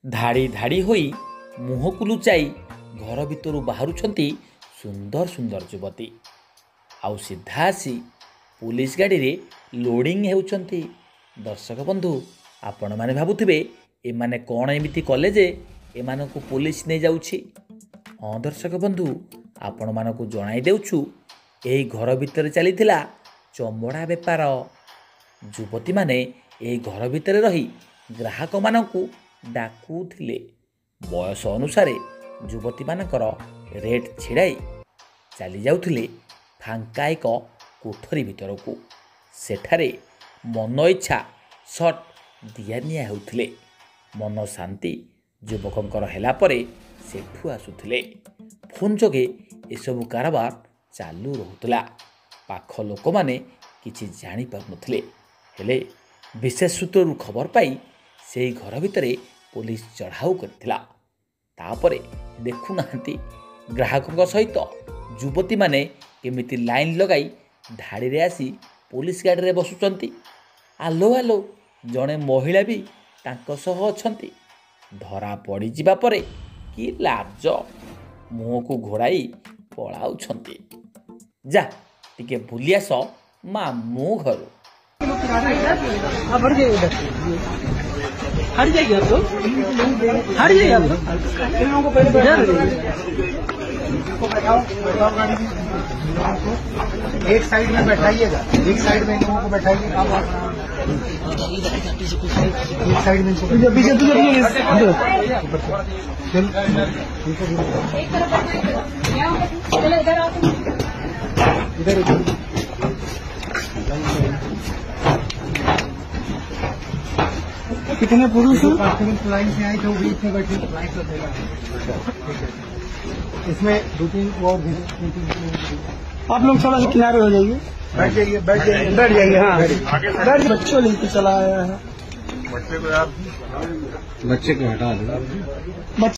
ଧାଡ଼ି ଧାଡ଼ି ହୋଇ ମୁହଁକୁ ଲୁଚାଇ ଘର ଭିତରୁ ବାହାରୁଛନ୍ତି ସୁନ୍ଦର ସୁନ୍ଦର ଯୁବତୀ। ଆଉ ସିଧା ଆସି ପୁଲିସ ଗାଡ଼ିରେ ଲୋଡ଼ିଂ ହେଉଛନ୍ତି। ଦର୍ଶକ ବନ୍ଧୁ, ଆପଣମାନେ ଭାବୁଥିବେ ଏମାନେ କ'ଣ ଏମିତି କଲେ ଯେ ଏମାନଙ୍କୁ ପୁଲିସ ନେଇଯାଉଛି। ହଁ ଦର୍ଶକ ବନ୍ଧୁ, ଆପଣମାନଙ୍କୁ ଜଣାଇ ଦେଉଛୁ, ଏହି ଘର ଭିତରେ ଚାଲିଥିଲା ଚମଡ଼ା ବେପାର। ଯୁବତୀମାନେ ଏହି ଘର ଭିତରେ ରହି ଗ୍ରାହକମାନଙ୍କୁ ଡାକୁଥିଲେ। ବୟସ ଅନୁସାରେ ଯୁବତୀମାନଙ୍କର ରେଟ୍ ଛିଡ଼ାଇ ଚାଲି ଯାଉଥିଲେ ଫାଙ୍କା ଏକ କୋଠରୀ ଭିତରକୁ। ସେଠାରେ ମନ ଇଚ୍ଛା ସଟ୍ ଦିଆନିଆ ହେଉଥିଲେ। ମନ ଶାନ୍ତି ଯୁବକଙ୍କର ହେଲା ପରେ ସେଠୁ ଆସୁଥିଲେ। ଫୋନ୍ ଯୋଗେ ଏସବୁ କାରବାର ଚାଲୁ ରହୁଥିଲା। ପାଖ ଲୋକମାନେ କିଛି ଜାଣିପାରୁନଥିଲେ। ହେଲେ ବିଶେଷ ସୂତ୍ରରୁ ଖବର ପାଇ ସେହି ଘର ଭିତରେ ପୋଲିସ ଚଢ଼ାଉ କରିଥିଲା। ତାପରେ ଦେଖୁନାହାନ୍ତି ଗ୍ରାହକଙ୍କ ସହିତ ଯୁବତୀମାନେ କେମିତି ଲାଇନ୍ ଲଗାଇ ଧାଡ଼ିରେ ଆସି ପୋଲିସ ଗାଡ଼ିରେ ବସୁଛନ୍ତି। ଆଲୋ ଆଲୋ, ଜଣେ ମହିଳା ବି ତାଙ୍କ ସହ ଅଛନ୍ତି। ଧରା ପଡ଼ିଯିବା ପରେ କି ଲାଜ, ମୁହଁକୁ ଘୋଡ଼ାଇ ପଳାଉଛନ୍ତି। ଯା ଟିକେ ବୁଲି ଆସ ମାମୁଁ ଘରୁ। हट जाएगी आप तो, हट जाएगी आप एक साइड में बैठाइएगा, एक साइड में इन लोगों को बैठाइए। एक साइड में पीछे इधर कितने पुरुष लाइन से आए थे वो बीच में बैठे। इसमें 2-3 और आप लोग थोड़ा सा किनारे हो जाइए, बैठ जाइए, बैठ जाइए, बैठ जाइए। हाँ, बच्चों लेके चला आया है। बच्चे को हटा दो।